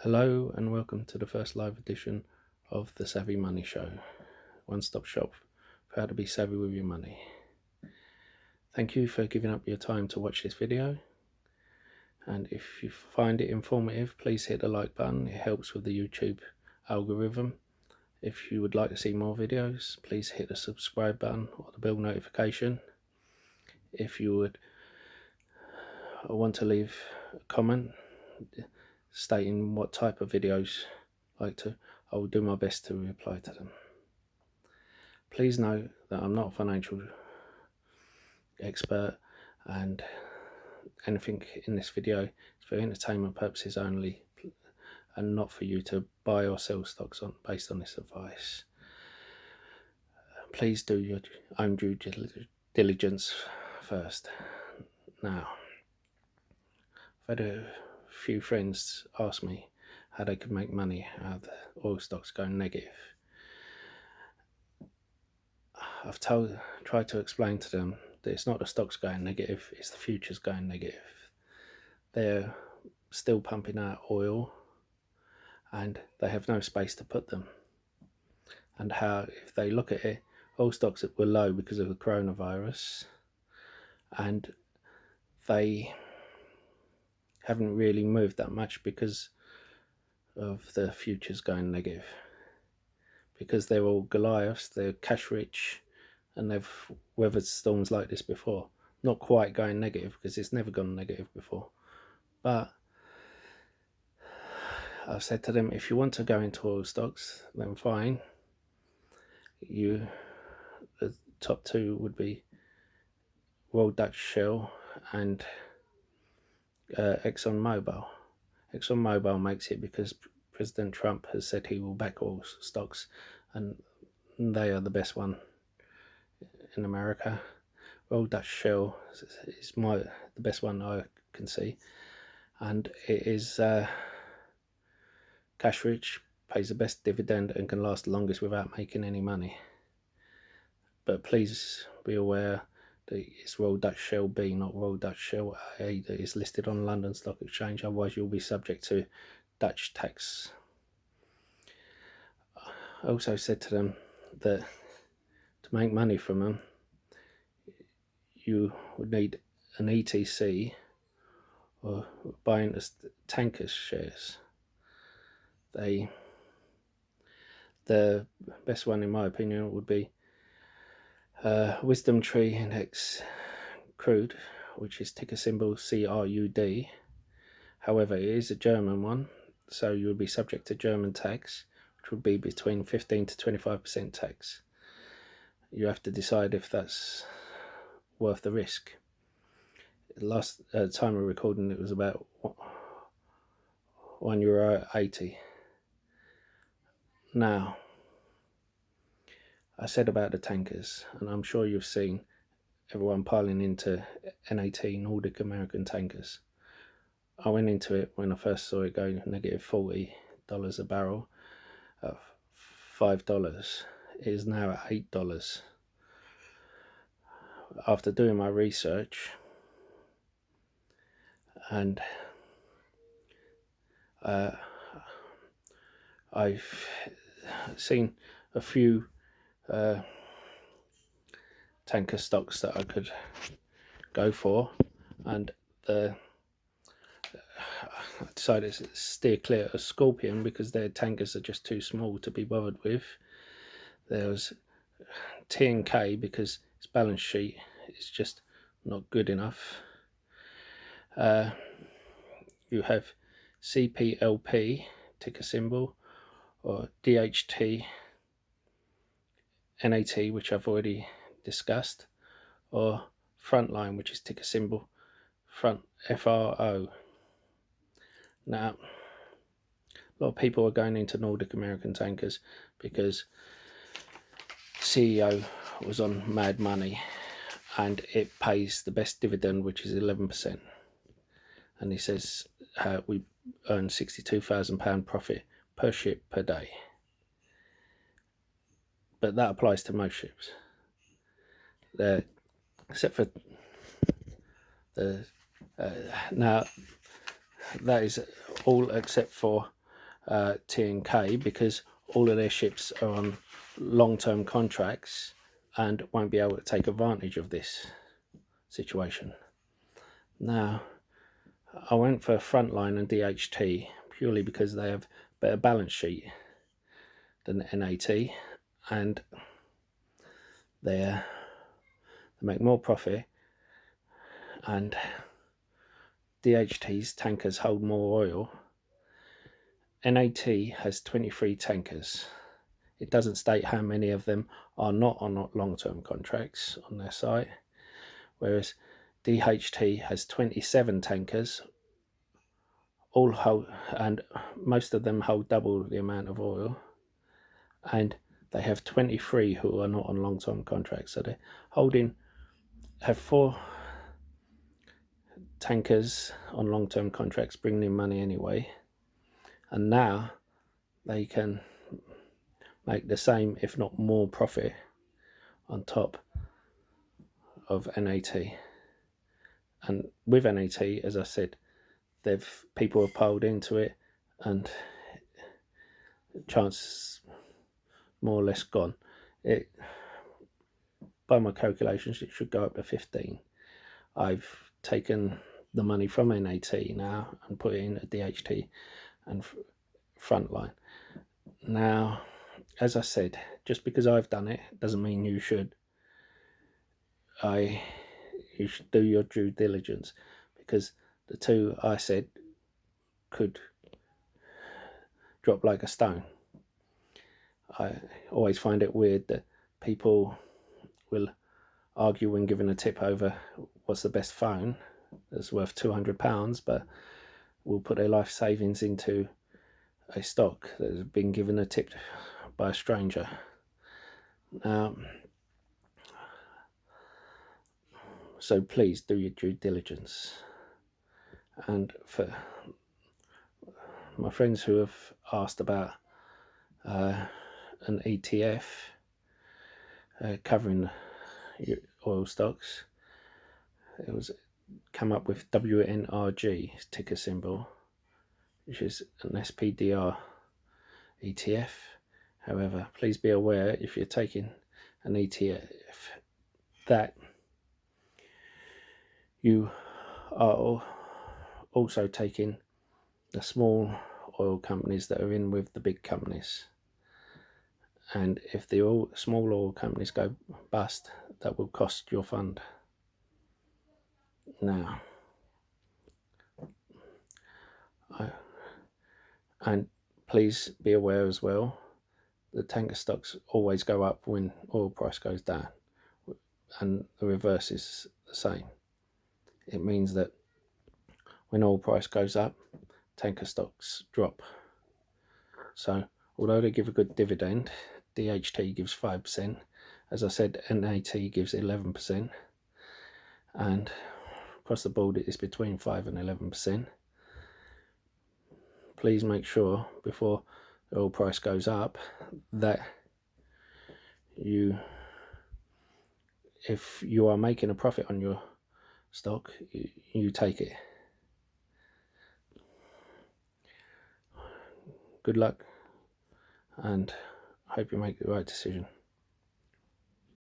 Hello and welcome to the first live edition of the Savvy Money Show, one-stop shop for how to be savvy with your money. Thank you for giving up your time to watch this video, and if you find it informative, please hit the like button. It helps with the YouTube algorithm. If you would like to see more videos, please hit the subscribe button or the bell notification. If you would want to leave a comment stating what type of videos I will do my best to reply to them. Please note that I'm not a financial expert, and anything in this video is for entertainment purposes only and not for you to buy or sell stocks based on this advice. Please do your own due diligence first. Now, I've had a few friends ask me how they could make money out of the oil stocks going negative. I've tried to explain to them that it's not the stocks going negative, it's the futures going negative. They're still pumping out oil and they have no space to put them. And how, if they look at it, oil stocks were low because of the coronavirus, and they haven't really moved that much because of the futures going negative. Because they're all Goliaths, they're cash rich, and they've weathered storms like this before. Not quite going negative, because it's never gone negative before. But I've said to them, if you want to go into oil stocks, then fine. The top two would be Royal Dutch Shell and ExxonMobil. ExxonMobil makes it because President Trump has said he will back oil stocks, and they are the best one in America. Royal Dutch Shell is the best one I can see, and it is cash rich, pays the best dividend, and can last the longest without making any money. But please be aware that it's Royal Dutch Shell B, not Royal Dutch Shell A, that is listed on London Stock Exchange. Otherwise you'll be subject to Dutch tax. I also said to them that to make money from them, you would need an ETC or buying tankers shares. The best one, in my opinion, would be Wisdom Tree Index Crude, which is ticker symbol CRUD. However, it is a German one, so you would be subject to German tax, which would be between 15 to 25% tax. You have to decide if that's worth the risk. Last time of recording, it was about €1.80. Now, I said about the tankers, and I'm sure you've seen everyone piling into NAT, Nordic American Tankers. I went into it when I first saw it go negative $40 a barrel at $5. It is now at $8. After doing my research, and I've seen a few tanker stocks that I could go for, and I decided to steer clear of Scorpion because their tankers are just too small to be bothered with. There was TNK because its balance sheet is just not good enough. You have CPLP, ticker symbol, or DHT, NAT, which I've already discussed, or Frontline, which is ticker symbol FRO. Now, a lot of people are going into Nordic American Tankers because CEO was on mad money and it pays the best dividend, which is 11%. And he says we earn £62,000 profit per ship per day. But that applies to most ships, except for now that is all except for TNK, because all of their ships are on long-term contracts and won't be able to take advantage of this situation. Now, I went for Frontline and DHT purely because they have better balance sheet than NAT, and they make more profit, and DHT's tankers hold more oil. NAT has 23 tankers. It doesn't state how many of them are not on long-term contracts on their site, whereas DHT has 27 tankers, all hold, and most of them hold double the amount of oil, and they have 23 who are not on long-term contracts. So they have 4 tankers on long-term contracts, bringing in money anyway, and now they can make the same, if not more, profit on top of NAT. And with NAT, as I said, people have piled into it, and chance more or less gone. By my calculations, it should go up to 15. I've taken the money from NAT now and put it in at DHT and Frontline. Now, as I said, just because I've done it doesn't mean you should. You should do your due diligence, because the two I said could drop like a stone. I always find it weird that people will argue when given a tip over what's the best phone that's worth £200, but will put their life savings into a stock that has been given a tip by a stranger. So please do your due diligence. And for my friends who have asked about an ETF covering oil stocks, it was come up with WNRG ticker symbol, which is an SPDR ETF. However, please be aware, if you're taking an ETF, that you are also taking the small oil companies that are in with the big companies. And if the small oil companies go bust, that will cost your fund. Now, and please be aware as well, the tanker stocks always go up when oil price goes down, and the reverse is the same. It means that when oil price goes up, tanker stocks drop. So although they give a good dividend, DHT gives 5%. As I said, NAT gives 11%. And across the board, it is between 5 and 11%. Please make sure before the oil price goes up that if you are making a profit on your stock, you take it. Good luck, and I hope you make the right decision.